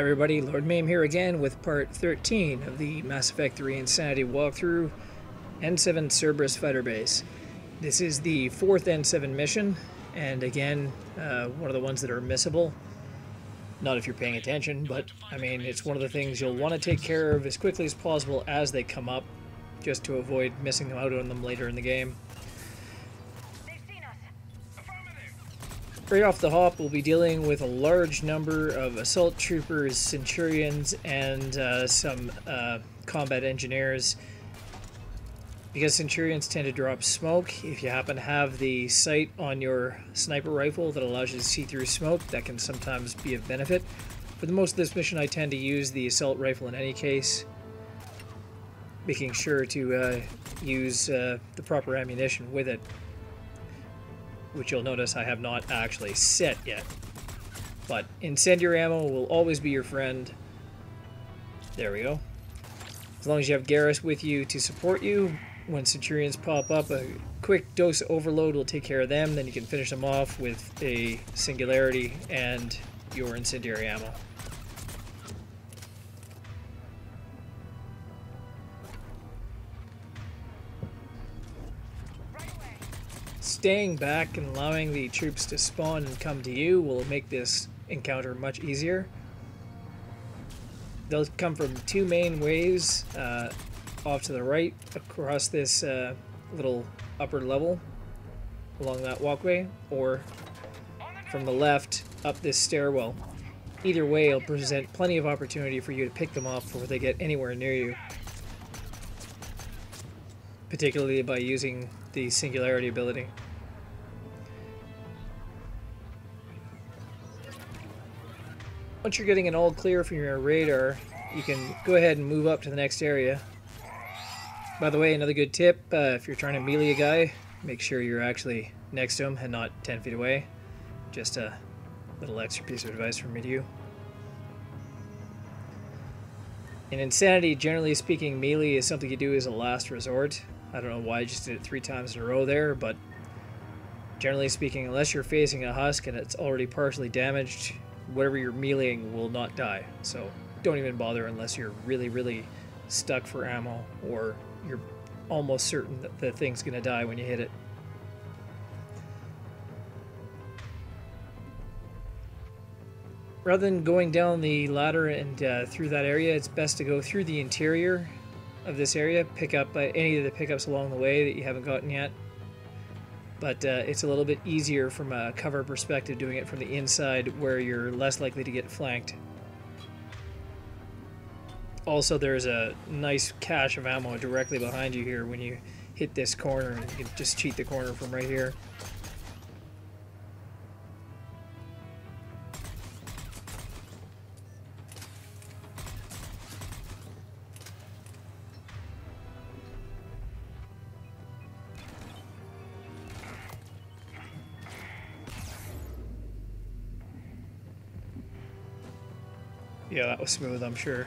everybody, Lord Maim here again with part 13 of the Mass Effect 3 Insanity walkthrough, N7 Cerberus Fighter Base. This is the 4th N7 mission, and again, one of the ones that are missable. Not if you're paying attention, but I mean, it's one of the things you'll want to take care of as quickly as possible as they come up, just to avoid missing out on them later in the game. Right off the hop, we'll be dealing with a large number of assault troopers, centurions, and some combat engineers. Because centurions tend to drop smoke, if you happen to have the sight on your sniper rifle that allows you to see through smoke, that can sometimes be of benefit. For the most of this mission, I tend to use the assault rifle in any case, making sure to use the proper ammunition with it, which you'll notice I have not actually set yet. But incendiary ammo will always be your friend. There we go. As long as you have Garrus with you to support you, when Centurions pop up, a quick dose of overload will take care of them, then you can finish them off with a Singularity and your incendiary ammo. Staying back and allowing the troops to spawn and come to you will make this encounter much easier. They'll come from two main ways, off to the right across this little upper level along that walkway, or from the left up this stairwell. Either way, it'll present plenty of opportunity for you to pick them off before they get anywhere near you, particularly by using the Singularity ability. Once you're getting an all clear from your radar, you can go ahead and move up to the next area. By the way, another good tip, if you're trying to melee a guy, make sure you're actually next to him and not 10 feet away. Just a little extra piece of advice from me to you. In Insanity, generally speaking, melee is something you do as a last resort. I don't know why I just did it 3 times in a row there, but generally speaking, unless you're facing a husk and it's already partially damaged, whatever you're meleeing will not die. So don't even bother unless you're really stuck for ammo, or you're almost certain that the thing's going to die when you hit it. Rather than going down the ladder and through that area, it's best to go through the interior of this area, pick up any of the pickups along the way that you haven't gotten yet. But it's a little bit easier from a cover perspective doing it from the inside, where you're less likely to get flanked. Also, there's a nice cache of ammo directly behind you here when you hit this corner, and you can just cheat the corner from right here. Yeah, that was smooth, I'm sure.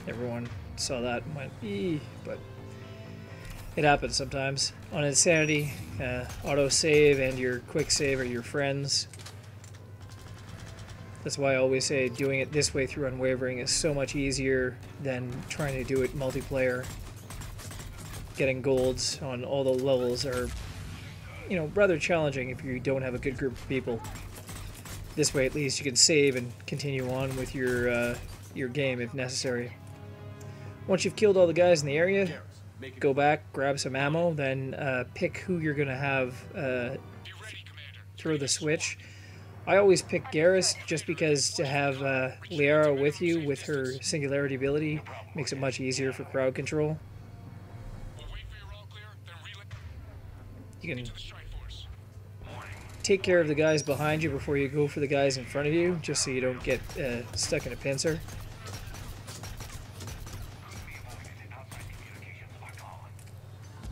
Everyone saw that and went, eee, but it happens sometimes. On Insanity, auto-save and your quick save are your friends. That's why I always say doing it this way through Unwavering is so much easier than trying to do it multiplayer. Getting golds on all the levels are, you know, rather challenging if you don't have a good group of people. This way at least you can save and continue on with your game if necessary. Once you've killed all the guys in the area, go back, grab some ammo, then pick who you're going to have throw the switch. I always pick Garrus just because to have Liara with you with her Singularity ability makes it much easier for crowd control. You can take care of the guys behind you before you go for the guys in front of you, just so you don't get stuck in a pincer.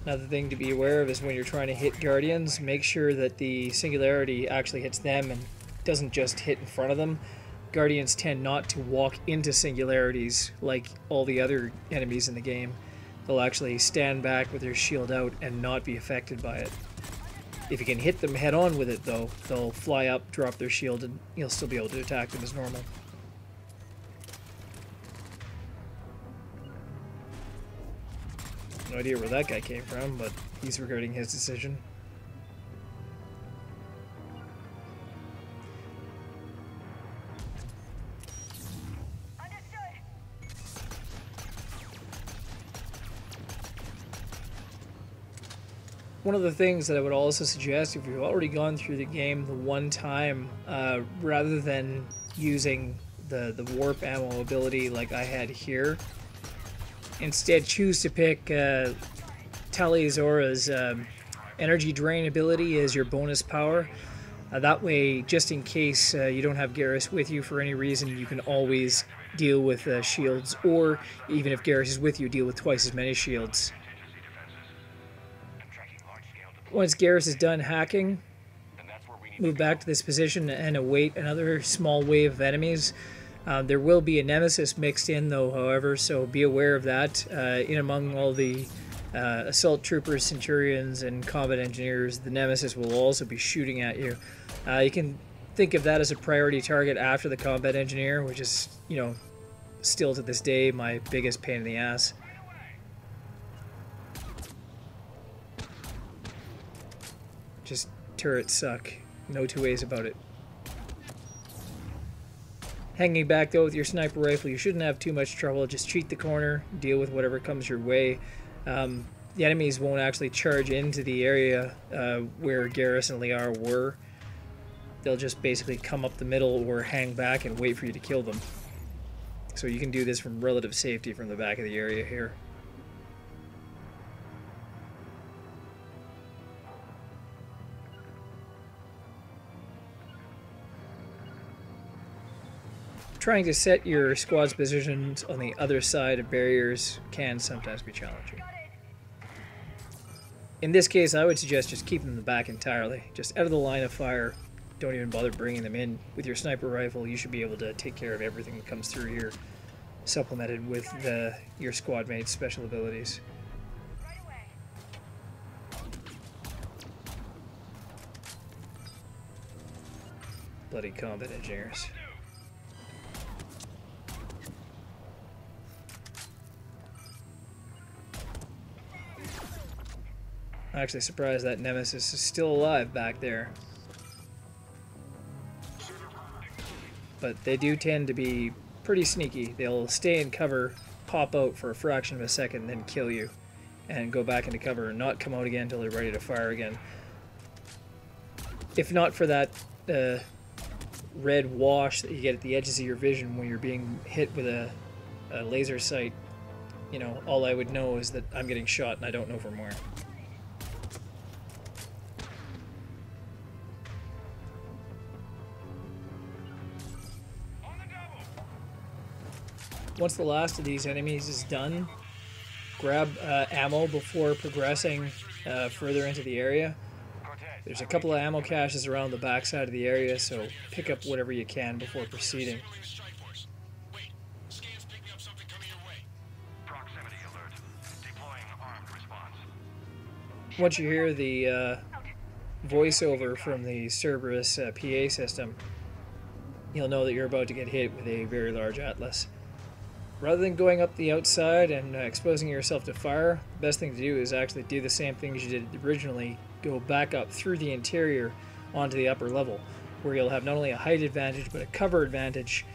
Another thing to be aware of is when you're trying to hit Guardians, make sure that the Singularity actually hits them and doesn't just hit in front of them. Guardians tend not to walk into Singularities like all the other enemies in the game. They'll actually stand back with their shield out and not be affected by it. If you can hit them head on with it though, they'll fly up, drop their shield, and you'll still be able to attack them as normal. No idea where that guy came from, but he's regretting his decision. One of the things that I would also suggest, if you've already gone through the game the one time, rather than using the warp ammo ability like I had here, instead choose to pick Talizora's energy drain ability as your bonus power. That way, just in case you don't have Garrus with you for any reason, you can always deal with shields, or even if Garrus is with you, deal with twice as many shields. Once Garrus is done hacking, move back to this position and await another small wave of enemies. There will be a nemesis mixed in though, however, so be aware of that. In among all the assault troopers, centurions, and combat engineers, the nemesis will also be shooting at you. You can think of that as a priority target after the combat engineer, which is, you know, still to this day my biggest pain in the ass. Just turrets suck. No two ways about it. Hanging back though with your sniper rifle, you shouldn't have too much trouble. Just cheat the corner, deal with whatever comes your way. The enemies won't actually charge into the area where Garrus and Liara were. They'll just basically come up the middle or hang back and wait for you to kill them. So you can do this from relative safety from the back of the area here. Trying to set your squad's positions on the other side of barriers can sometimes be challenging. In this case, I would suggest just keeping them back entirely. Just out of the line of fire. Don't even bother bringing them in. With your sniper rifle, you should be able to take care of everything that comes through here, supplemented with your squad mates' special abilities. Bloody combat engineers. I'm actually surprised that Nemesis is still alive back there. But they do tend to be pretty sneaky. They'll stay in cover, pop out for a fraction of a second, then kill you. And go back into cover and not come out again until they're ready to fire again. If not for that red wash that you get at the edges of your vision when you're being hit with a laser sight, you know, all I would know is that I'm getting shot and I don't know from where. Once the last of these enemies is done, grab ammo before progressing further into the area. There's a couple of ammo caches around the backside of the area, so pick up whatever you can before proceeding. Once you hear the voiceover from the Cerberus PA system, you'll know that you're about to get hit with a very large Atlas. Rather than going up the outside and exposing yourself to fire, the best thing to do is actually do the same things you did originally. Go back up through the interior onto the upper level, where you'll have not only a height advantage, but a cover advantage,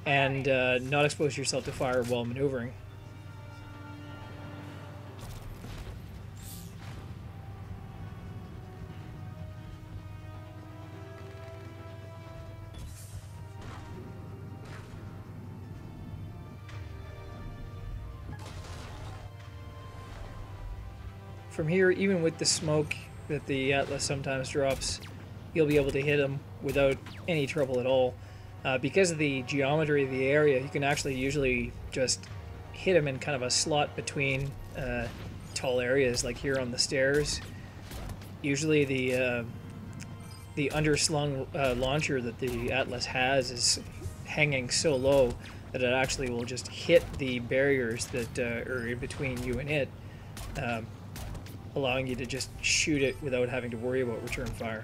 and not expose yourself to fire while maneuvering. From here, even with the smoke that the Atlas sometimes drops, you'll be able to hit them without any trouble at all. Because of the geometry of the area, you can actually usually just hit them in kind of a slot between tall areas, like here on the stairs. Usually the underslung launcher that the Atlas has is hanging so low that it actually will just hit the barriers that are in between you and it. Allowing you to just shoot it without having to worry about return fire.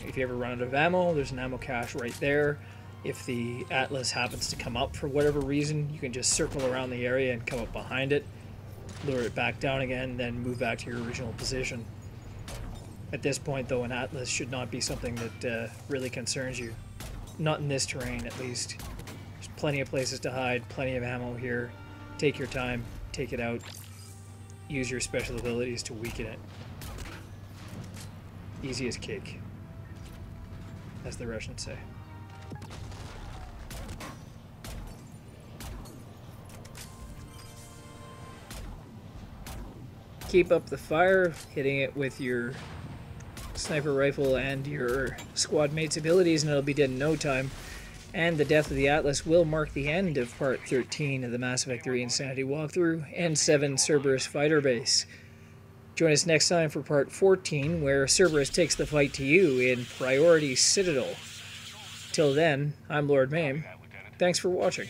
If you ever run out of ammo, there's an ammo cache right there. If the Atlas happens to come up for whatever reason, you can just circle around the area and come up behind it, lure it back down again, then move back to your original position. At this point, though, an Atlas should not be something that really concerns you. Not in this terrain, at least. There's plenty of places to hide, plenty of ammo here. Take your time, take it out. Use your special abilities to weaken it. Easy as cake, as the Russians say. Keep up the fire, hitting it with your sniper rifle and your squad mate's abilities, and it'll be dead in no time. And the death of the Atlas will mark the end of Part 13 of the Mass Effect 3 Insanity walkthrough, and 7 Cerberus Fighter Base. Join us next time for Part 14, where Cerberus takes the fight to you in Priority Citadel. Till then, I'm Lord Maim. Thanks for watching.